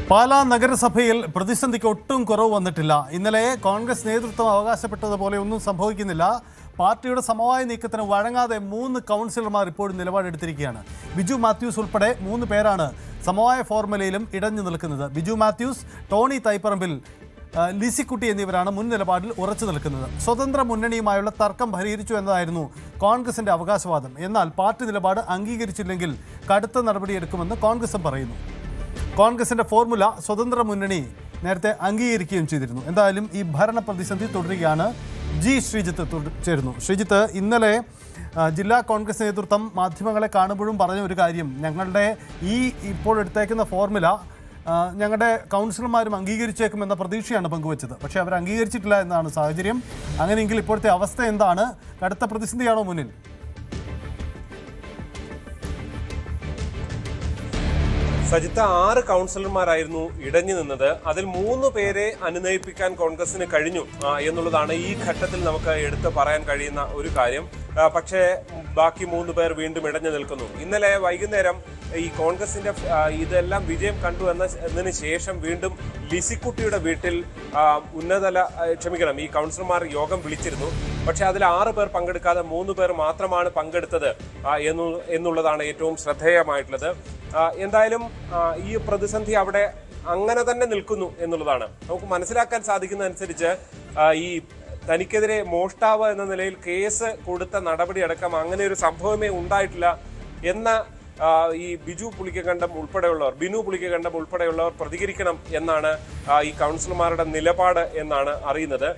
പാലാ നഗരസഭയിൽ പ്രതിസന്ധിക്ക് ഒട്ടും കുറവ് വന്നിട്ടില്ല. ഇന്നലെ കോൺഗ്രസ് നേതൃത്വം അവകാശപ്പെട്ടതുപോലെ ഒന്നും സംഭവിക്കുന്നില്ല. പാർട്ടിയുടെ സമവായ നീക്കത്തിന് വഴങ്ങാതെ 3 കൗൺസിലർമാർ ഇപ്പോഴും നിലപാടെടുത്തിരിക്കുകയാണ്. ബിജു മാത്യൂസ് ഉൾപ്പെടെ 3 പേരാണ് സമവായ ഫോർമുലയിലും ഇടഞ്ഞു നിൽക്കുന്നത്. ബിജു മാത്യൂസ്, ടോണി തൈപ്പറമ്പിൽ, ലിസിക്കുട്ടി എന്നിവരാണ് മുൻ നിലപാടിൽ ഉറച്ചു നിൽക്കുന്നത്. സ്വതന്ത്ര മുന്നണിയുമായുള്ള തർക്കം പരിഹരിച്ചു എന്നതായിരുന്നു കോൺഗ്രസിന്റെ അവകാശവാദം. എന്നാൽ പാർട്ടി നിലപാട് അംഗീകരിച്ചില്ലെങ്കിൽ കടുത്ത നടപടിയെടുക്കുമെന്ന് കോൺഗ്രസും പറയുന്നു. കോൺഗ്രസിന്റെ ഫോർമുല സ്വതന്ത്ര മുന്നണി നേരത്തെ അംഗീകരിക്കുകയും ചെയ്തിരുന്നു. എന്തായാലും ഈ ഭരണ പ്രതിസന്ധി തുടരുകയാണ്. ശ്രീജിത്ത് ചേരുന്നു. ശ്രീജിത്ത്, ഇന്നലെ ജില്ലാ കോൺഗ്രസ് നേതൃത്വം മാധ്യമങ്ങളെ കാണുമ്പോഴും പറഞ്ഞ ഒരു കാര്യം, ഞങ്ങളുടെ ഇപ്പോൾ എടുത്തേക്കുന്ന ഫോർമുല ഞങ്ങളുടെ കൗൺസിലർമാരും അംഗീകരിച്ചേക്കുമെന്ന പ്രതീക്ഷയാണ് പങ്കുവച്ചത്. പക്ഷേ അവർ അംഗീകരിച്ചിട്ടില്ല എന്നാണ് സാഹചര്യം. അങ്ങനെയെങ്കിൽ ഇപ്പോഴത്തെ അവസ്ഥ എന്താണ്? കടുത്ത പ്രതിസന്ധിയാണോ മുന്നിൽ? സജിത്ത, 6 കൗൺസിലർമാരായിരുന്നു ഇടഞ്ഞു നിന്നത്. അതിൽ 3 പേരെ അനുനയിപ്പിക്കാൻ കോൺഗ്രസിന് കഴിഞ്ഞു എന്നുള്ളതാണ് ഈ ഘട്ടത്തിൽ നമുക്ക് എടുത്തു പറയാൻ കഴിയുന്ന ഒരു കാര്യം. പക്ഷേ ബാക്കി 3 പേർ വീണ്ടും ഇടഞ്ഞു നിൽക്കുന്നു. ഇന്നലെ വൈകുന്നേരം ഈ കോൺഗ്രസിന്റെ ഇതെല്ലാം വിജയം കണ്ടു എന്നതിന് ശേഷം വീണ്ടും ലിസിക്കുട്ടിയുടെ വീട്ടിൽ ഈ കൗൺസിലർമാർ യോഗം വിളിച്ചിരുന്നു. പക്ഷെ അതിൽ 6 പേർ പങ്കെടുക്കാതെ 3 പേർ മാത്രമാണ് പങ്കെടുത്തത് എന്നുള്ളതാണ് ഏറ്റവും ശ്രദ്ധേയമായിട്ടുള്ളത്. എന്തായാലും ഈ പ്രതിസന്ധി അവിടെ അങ്ങനെ തന്നെ നിൽക്കുന്നു എന്നുള്ളതാണ് നമുക്ക് മനസ്സിലാക്കാൻ സാധിക്കുന്നതനുസരിച്ച്. ഈ തനിക്കെതിരെ മോഷ്ടാവ് എന്ന നിലയിൽ കേസ് കൊടുത്ത നടപടി അടക്കം അങ്ങനെ ഒരു സംഭവമേ ഉണ്ടായിട്ടില്ല എന്ന ഈ ബിനു പുളിക്കകണ്ടം ഉൾപ്പെടെയുള്ളവർ പ്രതികരിക്കണം എന്നാണ് ഈ കൗൺസിലർമാരുടെ നിലപാട് എന്നാണ് അറിയുന്നത്.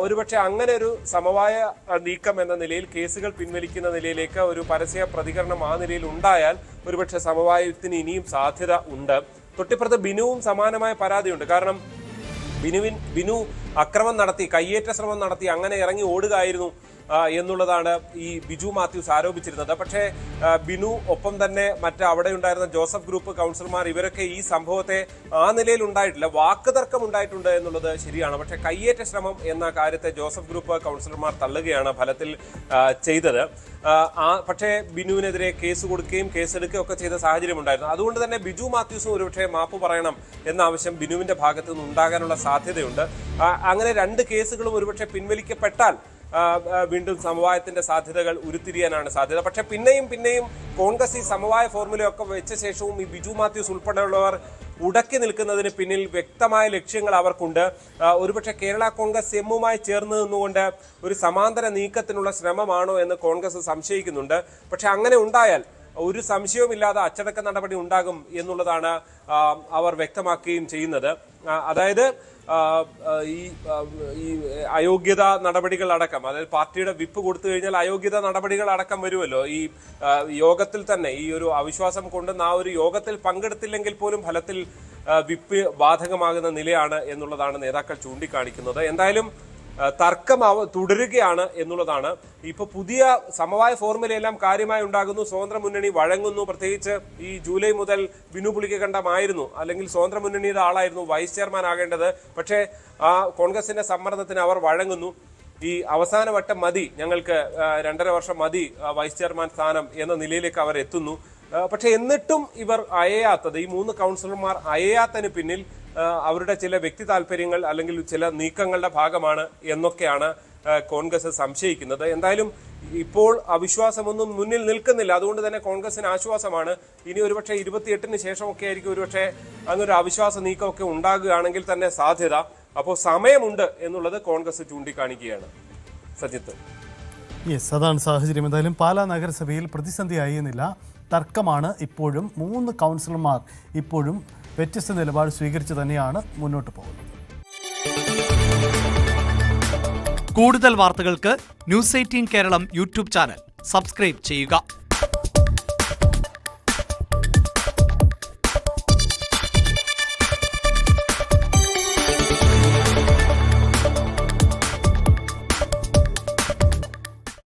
ഒരുപക്ഷെ അങ്ങനെ ഒരു സമവായ നീക്കം എന്ന നിലയിൽ, കേസുകൾ പിൻവലിക്കുന്ന നിലയിലേക്ക് ഒരു പരസ്യ പ്രതികരണം ആ നിലയിൽ ഉണ്ടായാൽ ഒരുപക്ഷെ സമവായത്തിന് ഇനിയും സാധ്യത ഉണ്ട്. തൊട്ടിപ്പുറത്ത് ബിനുവും സമാനമായ പരാതിയുണ്ട്. കാരണം ബിനു അക്രമം നടത്തി, കയ്യേറ്റ ശ്രമം നടത്തി, അങ്ങനെ ഇറങ്ങി ഓടുകയായിരുന്നു എന്നുള്ളതാണ് ഈ ബിജു മാത്യൂസ് ആരോപിച്ചിരുന്നത്. പക്ഷേ ബിനു ഒപ്പം തന്നെ അവിടെ ഉണ്ടായിരുന്ന ജോസഫ് ഗ്രൂപ്പ് കൗൺസിലർമാർ ഇവരൊക്കെ ഈ സംഭവത്തെ ആ നിലയിൽ ഉണ്ടായിട്ടില്ല. വാക്കുതർക്കം ഉണ്ടായിട്ടുണ്ട് എന്നുള്ളത് ശരിയാണ്. പക്ഷേ കയ്യേറ്റ ശ്രമം എന്ന കാര്യത്തെ ജോസഫ് ഗ്രൂപ്പ് കൗൺസിലർമാർ തള്ളുകയാണ് ഫലത്തിൽ ചെയ്തത്. പക്ഷേ ബിനുവിനെതിരെ കേസ് കൊടുക്കുകയും കേസെടുക്കുകയും ഒക്കെ ചെയ്ത സാഹചര്യം ഉണ്ടായിരുന്നു. അതുകൊണ്ട് തന്നെ ബിജു മാത്യൂസും ഒരുപക്ഷെ മാപ്പ് പറയണം എന്ന ആവശ്യം ബിനുവിന്റെ ഭാഗത്തു നിന്ന് ഉണ്ടാകാനുള്ള സാധ്യതയുണ്ട്. അങ്ങനെ 2 കേസുകളും ഒരുപക്ഷെ പിൻവലിക്കപ്പെട്ടാൽ വീണ്ടും സമവായത്തിന്റെ സാധ്യതകൾ ഉരുത്തിരിയാനാണ് സാധ്യത. പക്ഷെ പിന്നെയും കോൺഗ്രസ് ഈ സമവായ ഫോർമുലയൊക്കെ വെച്ച ശേഷവും ഈ ബിജു മാത്യൂസ് ഉൾപ്പെടെയുള്ളവർ ഉടക്കി നിൽക്കുന്നതിന് പിന്നിൽ വ്യക്തമായ ലക്ഷ്യങ്ങൾ അവർക്കുണ്ട്. ഒരുപക്ഷെ കേരള കോൺഗ്രസ് എമ്മുമായി ചേർന്ന് നിന്നുകൊണ്ട് ഒരു സമാന്തര നീക്കത്തിനുള്ള ശ്രമമാണോ എന്ന് കോൺഗ്രസ് സംശയിക്കുന്നുണ്ട്. പക്ഷെ അങ്ങനെ ഉണ്ടായാൽ ഒരു സംശയവുമില്ലാതെ അച്ചടക്ക നടപടി ഉണ്ടാകും എന്നുള്ളതാണ് അവർ വ്യക്തമാക്കുകയും ചെയ്യുന്നത്. അതായത് ഈ അയോഗ്യത നടപടികൾ അടക്കം, അതായത് പാർട്ടിയുടെ വിപ്പ് കൊടുത്തു കഴിഞ്ഞാൽ അയോഗ്യത നടപടികൾ അടക്കം വരുമല്ലോ. ഈ യോഗത്തിൽ തന്നെ ഈ ഒരു അവിശ്വാസം കൊണ്ടുവന്ന ആ ഒരു യോഗത്തിൽ പങ്കെടുത്തില്ലെങ്കിൽ പോലും ഫലത്തിൽ വിപ്പ് ബാധകമാകുന്ന നിലയാണ് എന്നുള്ളതാണ് നേതാക്കൾ ചൂണ്ടിക്കാണിക്കുന്നത്. എന്തായാലും തർക്കം തുടരുകയാണ് എന്നുള്ളതാണ്. ഇപ്പൊ പുതിയ സമവായ ഫോർമുലയെല്ലാം കാര്യമായി ഉണ്ടാകുന്നു. സ്വതന്ത്ര മുന്നണി വഴങ്ങുന്നു. പ്രത്യേകിച്ച് ഈ ജൂലൈ മുതൽ ബിനു പുളിക്കകണ്ടമായിരുന്നു, അല്ലെങ്കിൽ സ്വതന്ത്ര മുന്നണിയുടെ ആളായിരുന്നു വൈസ് ചെയർമാൻ ആകേണ്ടത്. പക്ഷേ ആ കോൺഗ്രസിന്റെ സമ്മർദ്ദത്തിന് അവർ വഴങ്ങുന്നു. ഈ അവസാന വട്ടം മതി, ഞങ്ങൾക്ക് 2.5 വർഷം മതി വൈസ് ചെയർമാൻ സ്ഥാനം എന്ന നിലയിലേക്ക് അവർ എത്തുന്നു. പക്ഷെ എന്നിട്ടും ഇവർ അയയാത്തത്, ഈ 3 കൗൺസിലർമാർ അയയാത്തതിന് പിന്നിൽ അവരുടെ ചില വ്യക്തി താല്പര്യങ്ങൾ അല്ലെങ്കിൽ ചില നീക്കങ്ങളുടെ ഭാഗമാണ് എന്നൊക്കെയാണ് കോൺഗ്രസ് സംശയിക്കുന്നത്. എന്തായാലും ഇപ്പോൾ അവിശ്വാസമൊന്നും മുന്നിൽ നിൽക്കുന്നില്ല. അതുകൊണ്ട് തന്നെ കോൺഗ്രസിന് ആശ്വാസമാണ്. ഇനി ഒരുപക്ഷെ 28-ന് ശേഷമൊക്കെ ആയിരിക്കും ഒരുപക്ഷെ അങ്ങനൊരു അവിശ്വാസ നീക്കമൊക്കെ ഉണ്ടാകുകയാണെങ്കിൽ തന്നെ സാധ്യത. അപ്പോൾ സമയമുണ്ട് എന്നുള്ളത് കോൺഗ്രസ് ചൂണ്ടിക്കാണിക്കുകയാണ്. സജിത്ത്, അതാണ് സാഹചര്യം. എന്തായാലും പാലാ നഗരസഭയിൽ പ്രതിസന്ധിയായി എന്നില്ല, തർക്കമാണ്. ഇപ്പോഴും 3 കൗൺസിലർമാർ ഇപ്പോഴും വ്യത്യസ്ത നിലപാട് സ്വീകരിച്ച് തന്നെയാണ് മുന്നോട്ട് പോകുന്നത്. കൂടുതൽ വാർത്തകൾക്ക് News 18 Keralam YouTube channel subscribe ചെയ്യുക.